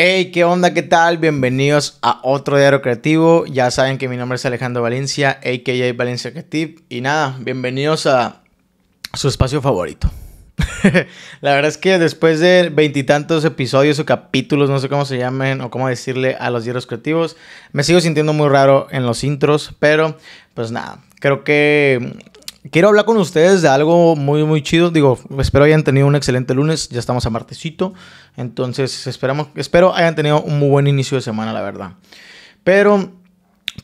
Hey, ¿qué onda? ¿Qué tal? Bienvenidos a otro diario creativo. Ya saben que mi nombre es Alejandro Valencia, a.k.a. Valencia Creative. Y nada, bienvenidos a su espacio favorito. La verdad es que después de veintitantos episodios o capítulos, no sé cómo se llamen o cómo decirle a los diarios creativos, me sigo sintiendo muy raro en los intros, pero pues nada, creo que quiero hablar con ustedes de algo muy chido. Digo, espero hayan tenido un excelente lunes, ya estamos a martesito, entonces espero hayan tenido un muy buen inicio de semana, la verdad. Pero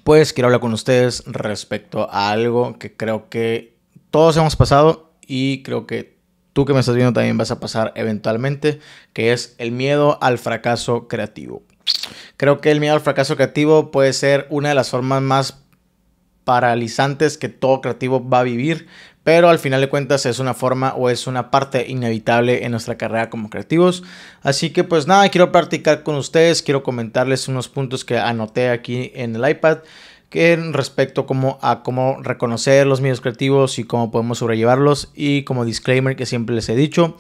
pues quiero hablar con ustedes respecto a algo que creo que todos hemos pasado y creo que tú que me estás viendo también vas a pasar eventualmente, que es el miedo al fracaso creativo. Creo que el miedo al fracaso creativo puede ser una de las formas más paralizantes que todo creativo va a vivir, pero al final de cuentas es una forma o es una parte inevitable en nuestra carrera como creativos. Así que pues nada, quiero practicar con ustedes, quiero comentarles unos puntos que anoté aquí en el iPad que respecto a cómo reconocer los miedos creativos y cómo podemos sobrellevarlos. Y como disclaimer que siempre les he dicho,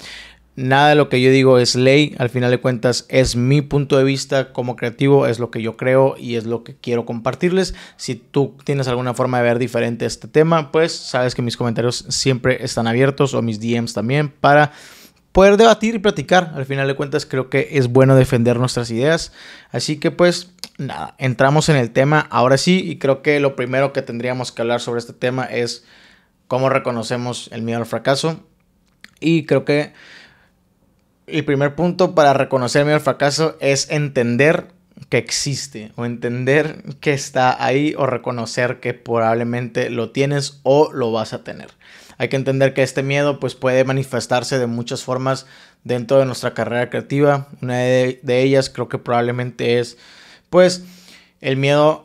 nada de lo que yo digo es ley. Al final de cuentas es mi punto de vista como creativo, es lo que yo creo y es lo que quiero compartirles. Si tú tienes alguna forma de ver diferente este tema, pues sabes que mis comentarios siempre están abiertos, o mis DMs también, para poder debatir y platicar. Al final de cuentas creo que es bueno defender nuestras ideas. Así que pues nada, entramos en el tema ahora sí, y creo que lo primero que tendríamos que hablar sobre este tema es cómo reconocemos el miedo al fracaso. Y creo que el primer punto para reconocer el miedo al fracaso es entender que existe, o entender que está ahí, o reconocer que probablemente lo tienes o lo vas a tener. Hay que entender que este miedo pues puede manifestarse de muchas formas dentro de nuestra carrera creativa. Una de ellas creo que probablemente es pues el miedo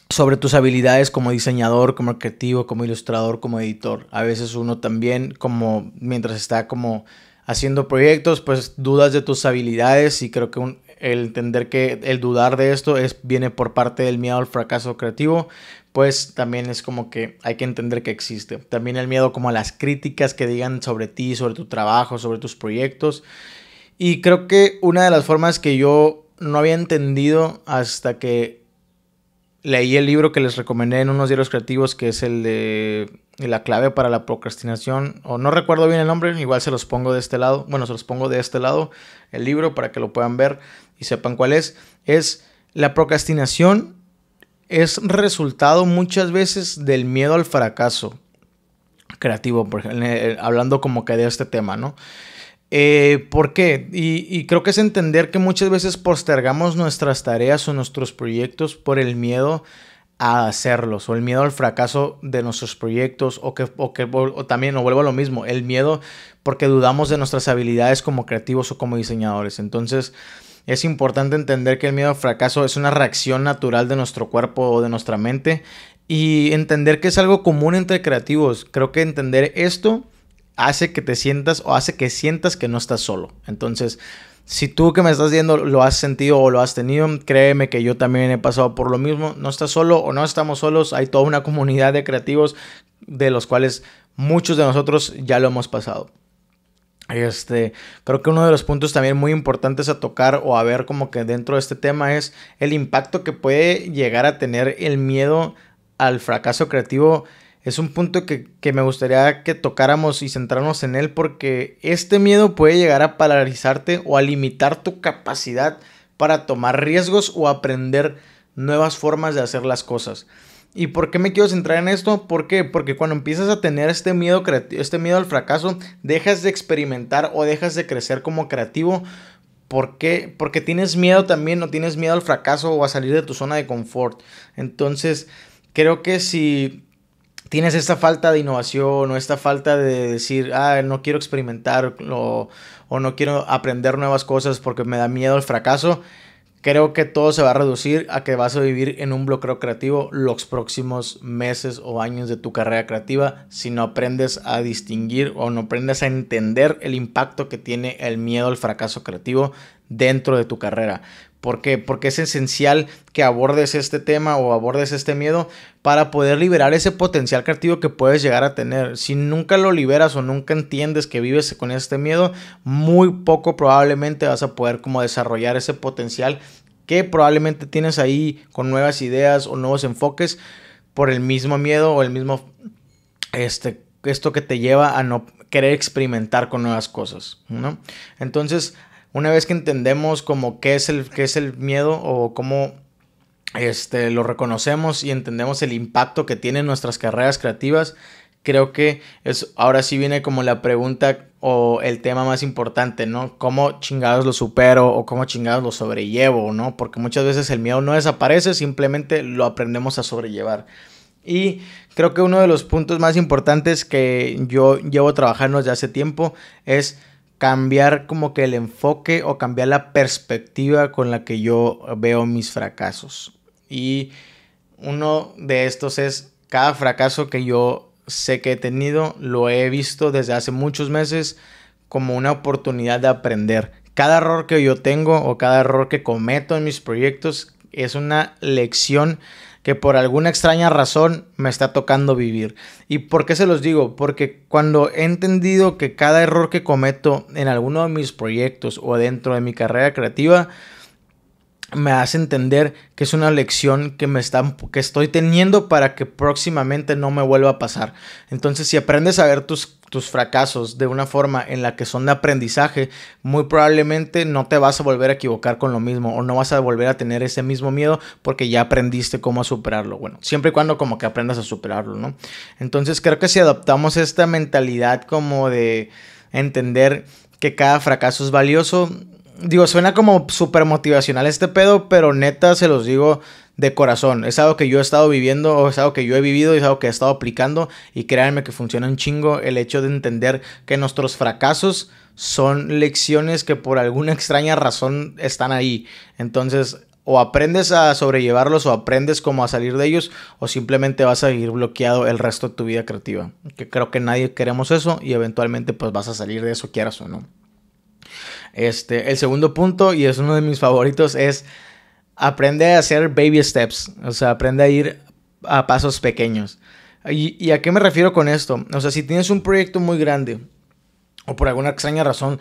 sobre tus habilidades como diseñador, como creativo, como ilustrador, como editor. A veces uno también, como mientras está como haciendo proyectos, pues dudas de tus habilidades, y creo que el entender que el dudar de esto viene por parte del miedo al fracaso creativo, pues también es como que hay que entender que existe. También el miedo como a las críticas que digan sobre ti, sobre tu trabajo, sobre tus proyectos. Y creo que una de las formas que yo no había entendido hasta que leí el libro que les recomendé en unos diarios creativos, que es el de La clave para la procrastinación, o no recuerdo bien el nombre, igual se los pongo de este lado, bueno, se los pongo de este lado, el libro, para que lo puedan ver y sepan cuál es la procrastinación. Es resultado muchas veces del miedo al fracaso creativo, por ejemplo, hablando como que de este tema, ¿no? ¿Por qué? Y creo que es entender que muchas veces postergamos nuestras tareas o nuestros proyectos por el miedo a hacerlos, o el miedo al fracaso de nuestros proyectos, o también, o vuelvo a lo mismo, el miedo porque dudamos de nuestras habilidades como creativos o como diseñadores. Entonces es importante entender que el miedo al fracaso es una reacción natural de nuestro cuerpo o de nuestra mente, y entender que es algo común entre creativos. Creo que entender esto hace que te sientas, o hace que sientas que no estás solo. Entonces, si tú que me estás viendo lo has sentido o lo has tenido, créeme que yo también he pasado por lo mismo. No estás solo, o no estamos solos. Hay toda una comunidad de creativos de los cuales muchos de nosotros ya lo hemos pasado. Creo que uno de los puntos también muy importantes a tocar o a ver como que dentro de este tema es el impacto que puede llegar a tener el miedo al fracaso creativo. Es un punto que me gustaría que tocáramos y centrarnos en él, porque este miedo puede llegar a paralizarte o a limitar tu capacidad para tomar riesgos o aprender nuevas formas de hacer las cosas. ¿Y por qué me quiero centrar en esto? ¿Por qué? Porque cuando empiezas a tener este miedo al fracaso, dejas de experimentar o dejas de crecer como creativo. ¿Por qué? Porque tienes miedo también, o tienes miedo al fracaso o a salir de tu zona de confort. Entonces, creo que si tienes esta falta de innovación, o esta falta de decir, no quiero experimentar, o no quiero aprender nuevas cosas porque me da miedo el fracaso, creo que todo se va a reducir a que vas a vivir en un bloqueo creativo los próximos meses o años de tu carrera creativa, si no aprendes a distinguir o no aprendes a entender el impacto que tiene el miedo al fracaso creativo dentro de tu carrera. ¿Por qué? Porque es esencial que abordes este tema o abordes este miedo para poder liberar ese potencial creativo que puedes llegar a tener. Si nunca lo liberas o nunca entiendes que vives con este miedo, muy poco probablemente vas a poder como desarrollar ese potencial que probablemente tienes ahí con nuevas ideas o nuevos enfoques por el mismo miedo o el mismo esto que te lleva a no querer experimentar con nuevas cosas, ¿no? Entonces, una vez que entendemos como qué es el miedo o cómo lo reconocemos y entendemos el impacto que tiene en nuestras carreras creativas, creo que ahora sí viene como la pregunta o el tema más importante, ¿no? ¿Cómo chingados lo supero o cómo chingados lo sobrellevo, ¿no? Porque muchas veces el miedo no desaparece, simplemente lo aprendemos a sobrellevar. Y creo que uno de los puntos más importantes que yo llevo trabajando desde hace tiempo es cambiar como que el enfoque o cambiar la perspectiva con la que yo veo mis fracasos. Y uno de estos es cada fracaso que yo sé que he tenido, lo he visto desde hace muchos meses como una oportunidad de aprender. Cada error que yo tengo o cada error que cometo en mis proyectos es una lección que por alguna extraña razón me está tocando vivir. ¿Y por qué se los digo? Porque cuando he entendido que cada error que cometo en alguno de mis proyectos o dentro de mi carrera creativa me hace entender que es una lección que estoy teniendo para que próximamente no me vuelva a pasar. Entonces, si aprendes a ver tus fracasos de una forma en la que son de aprendizaje, muy probablemente no te vas a volver a equivocar con lo mismo o no vas a volver a tener ese mismo miedo porque ya aprendiste cómo superarlo. Bueno, siempre y cuando como que aprendas a superarlo, ¿no? Entonces, creo que si adoptamos esta mentalidad como de entender que cada fracaso es valioso. Digo, suena como súper motivacional este pedo, pero neta se los digo de corazón. Es algo que yo he estado viviendo, o es algo que yo he vivido, y es algo que he estado aplicando. Y créanme que funciona un chingo el hecho de entender que nuestros fracasos son lecciones que por alguna extraña razón están ahí. Entonces, o aprendes a sobrellevarlos, o aprendes como a salir de ellos, o simplemente vas a seguir bloqueado el resto de tu vida creativa. Que creo que nadie queremos eso, y eventualmente pues vas a salir de eso, quieras o no. El segundo punto, y es uno de mis favoritos, es aprende a hacer baby steps. O sea, aprende a ir a pasos pequeños. ¿Y a qué me refiero con esto? O sea, si tienes un proyecto muy grande o por alguna extraña razón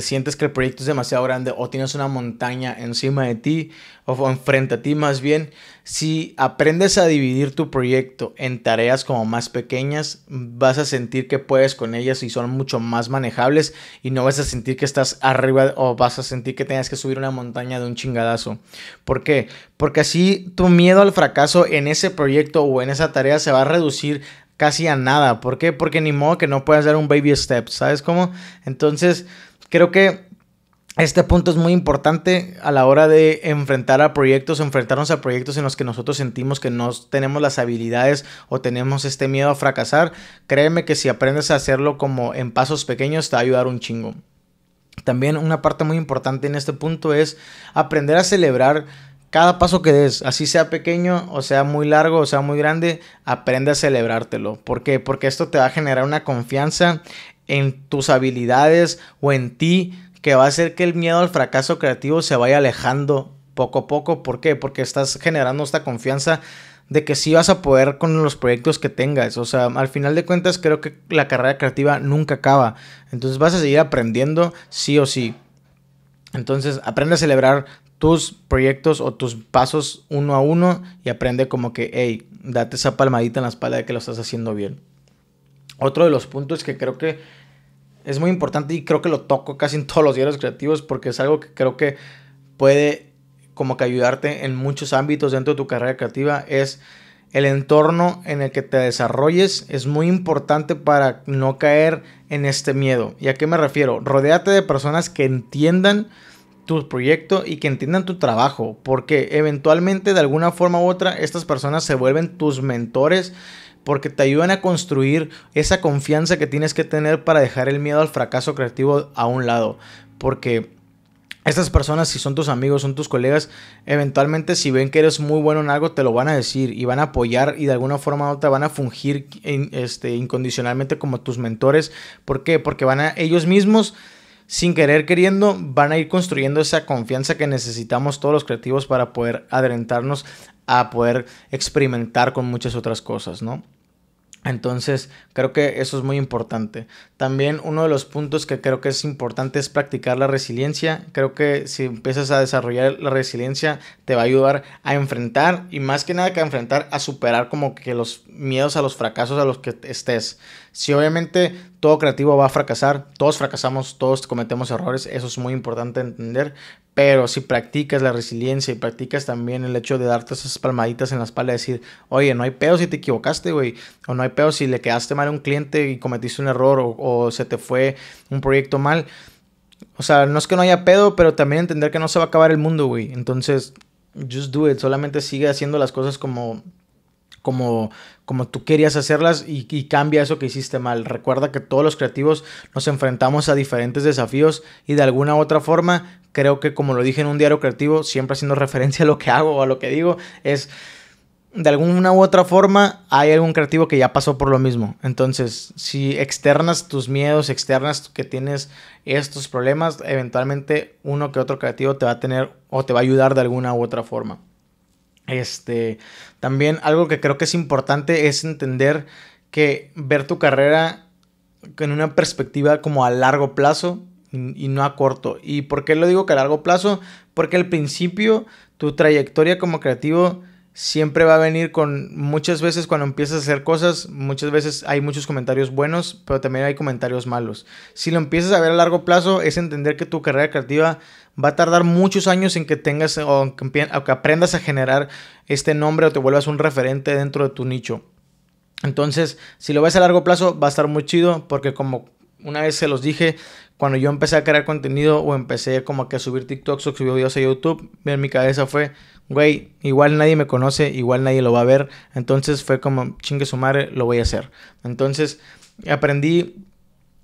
sientes que el proyecto es demasiado grande o tienes una montaña encima de ti o enfrente a ti más bien, si aprendes a dividir tu proyecto en tareas como más pequeñas, vas a sentir que puedes con ellas y son mucho más manejables y no vas a sentir que estás arriba o vas a sentir que tengas que subir una montaña de un chingadazo. ¿Por qué? Porque así tu miedo al fracaso en ese proyecto o en esa tarea se va a reducir casi a nada. ¿Por qué? Porque ni modo que no puedas dar un baby step, ¿sabes cómo? Entonces, creo que este punto es muy importante a la hora de enfrentarnos a proyectos en los que nosotros sentimos que no tenemos las habilidades o tenemos este miedo a fracasar. Créeme que si aprendes a hacerlo como en pasos pequeños, te va a ayudar un chingo. También una parte muy importante en este punto es aprender a celebrar cada paso que des, así sea pequeño o sea muy largo o sea muy grande, aprende a celebrártelo. ¿Por qué? Porque esto te va a generar una confianza en tus habilidades o en ti que va a hacer que el miedo al fracaso creativo se vaya alejando poco a poco. ¿Por qué? Porque estás generando esta confianza de que sí vas a poder con los proyectos que tengas. O sea, al final de cuentas creo que la carrera creativa nunca acaba. Entonces vas a seguir aprendiendo sí o sí. Entonces aprende a celebrar tus proyectos o tus pasos uno a uno y aprende como que, hey, date esa palmadita en la espalda de que lo estás haciendo bien. Otro de los puntos que creo que es muy importante y creo que lo toco casi en todos los diarios creativos porque es algo que creo que puede como que ayudarte en muchos ámbitos dentro de tu carrera creativa es el entorno en el que te desarrolles. Es muy importante para no caer en este miedo. ¿Y a qué me refiero? Rodéate de personas que entiendan tu proyecto y que entiendan tu trabajo, porque eventualmente de alguna forma u otra estas personas se vuelven tus mentores porque te ayudan a construir esa confianza que tienes que tener para dejar el miedo al fracaso creativo a un lado. Porque estas personas, si son tus amigos, son tus colegas, eventualmente si ven que eres muy bueno en algo te lo van a decir y van a apoyar y de alguna forma u otra van a fungir incondicionalmente como tus mentores. ¿Por qué? Porque ellos mismos sin querer queriendo van a ir construyendo esa confianza que necesitamos todos los creativos para poder adelantarnos a poder experimentar con muchas otras cosas, ¿no? Entonces creo que eso es muy importante. También uno de los puntos que creo que es importante es practicar la resiliencia. Creo que si empiezas a desarrollar la resiliencia te va a ayudar a enfrentar, y más que nada que a enfrentar, a superar como que los miedos a los fracasos a los que estés. Si obviamente todo creativo va a fracasar, todos fracasamos, todos cometemos errores, eso es muy importante entender. Pero si practicas la resiliencia y practicas también el hecho de darte esas palmaditas en la espalda y decir, oye, no hay pedo si te equivocaste, güey. O no hay pedo si le quedaste mal a un cliente y cometiste un error o se te fue un proyecto mal. O sea, no es que no haya pedo, pero también entender que no se va a acabar el mundo, güey. Entonces, just do it. Solamente sigue haciendo las cosas como tú querías hacerlas y cambia eso que hiciste mal. Recuerda que todos los creativos nos enfrentamos a diferentes desafíos y de alguna u otra forma, creo que como lo dije en un diario creativo, siempre haciendo referencia a lo que hago o a lo que digo, es de alguna u otra forma hay algún creativo que ya pasó por lo mismo. Entonces, si externas tus miedos, externas que tienes estos problemas, eventualmente uno que otro creativo te va a tener o te va a ayudar de alguna u otra forma. También algo que creo que es importante es entender que ver tu carrera en una perspectiva como a largo plazo y no a corto. ¿Y por qué lo digo que a largo plazo? Porque al principio tu trayectoria como creativo siempre va a venir con, muchas veces cuando empiezas a hacer cosas, muchas veces hay muchos comentarios buenos, pero también hay comentarios malos. Si lo empiezas a ver a largo plazo, es entender que tu carrera creativa va a tardar muchos años en que tengas o que aprendas a generar este nombre o te vuelvas un referente dentro de tu nicho. Entonces, si lo ves a largo plazo, va a estar muy chido, porque como una vez se los dije, cuando yo empecé a crear contenido o empecé como que a subir TikToks o subir videos a YouTube, en mi cabeza fue, güey, igual nadie me conoce, igual nadie lo va a ver. Entonces fue como, chingue su madre, lo voy a hacer. Entonces aprendí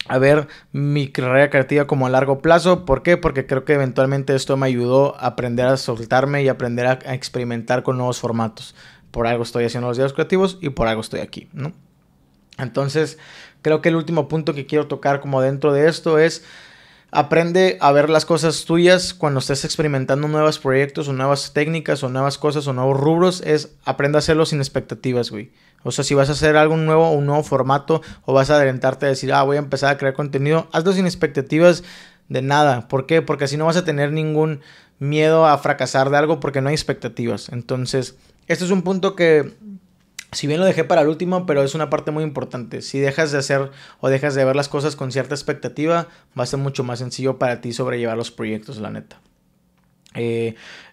a ver mi carrera creativa como a largo plazo. ¿Por qué? Porque creo que eventualmente esto me ayudó a aprender a soltarme y aprender a experimentar con nuevos formatos. Por algo estoy haciendo los videos creativos y por algo estoy aquí, ¿no? Entonces, creo que el último punto que quiero tocar como dentro de esto es aprende a ver las cosas tuyas cuando estés experimentando nuevos proyectos o nuevas técnicas o nuevas cosas o nuevos rubros. Aprende a hacerlo sin expectativas, güey. O sea, si vas a hacer algo nuevo, un nuevo formato o vas a adelantarte a decir, voy a empezar a crear contenido, hazlo sin expectativas de nada. ¿Por qué? Porque así no vas a tener ningún miedo a fracasar de algo porque no hay expectativas. Entonces, este es un punto que, si bien lo dejé para el último, pero es una parte muy importante. Si dejas de hacer o dejas de ver las cosas con cierta expectativa, va a ser mucho más sencillo para ti sobrellevar los proyectos, la neta.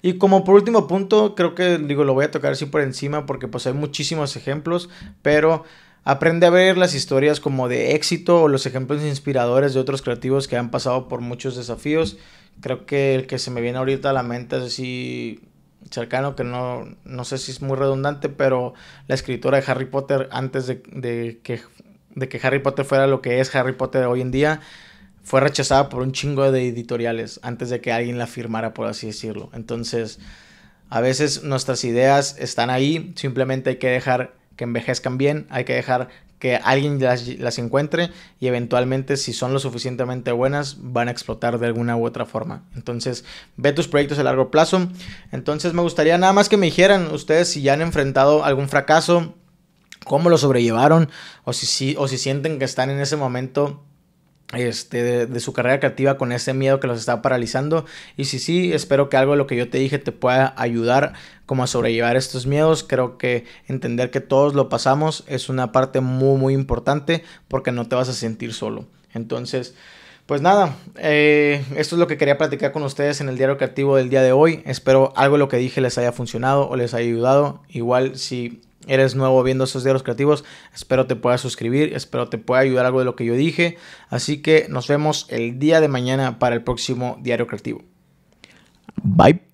Y como por último punto, creo que lo voy a tocar así por encima porque pues hay muchísimos ejemplos, pero aprende a ver las historias como de éxito o los ejemplos inspiradores de otros creativos que han pasado por muchos desafíos. Creo que el que se me viene ahorita a la mente es así cercano, que no sé si es muy redundante, pero la escritora de Harry Potter, antes de que Harry Potter fuera lo que es Harry Potter hoy en día, fue rechazada por un chingo de editoriales antes de que alguien la firmara, por así decirlo. Entonces, a veces nuestras ideas están ahí, simplemente hay que dejar que envejezcan bien, hay que dejar que alguien las encuentre y eventualmente, si son lo suficientemente buenas, van a explotar de alguna u otra forma. Entonces, ve tus proyectos a largo plazo. Entonces, me gustaría nada más que me dijeran ustedes si ya han enfrentado algún fracaso, cómo lo sobrellevaron, o si sienten que están en ese momento de su carrera creativa con ese miedo que los está paralizando. Y si sí, espero que algo de lo que yo te dije te pueda ayudar como a sobrellevar estos miedos. Creo que entender que todos lo pasamos es una parte muy muy importante, porque no te vas a sentir solo. Entonces, pues nada, esto es lo que quería platicar con ustedes en el diario creativo del día de hoy. Espero algo de lo que dije les haya funcionado o les haya ayudado. Igual si eres nuevo viendo esos diarios creativos, espero te puedas suscribir, espero te pueda ayudar algo de lo que yo dije. Así que nos vemos el día de mañana para el próximo diario creativo. Bye.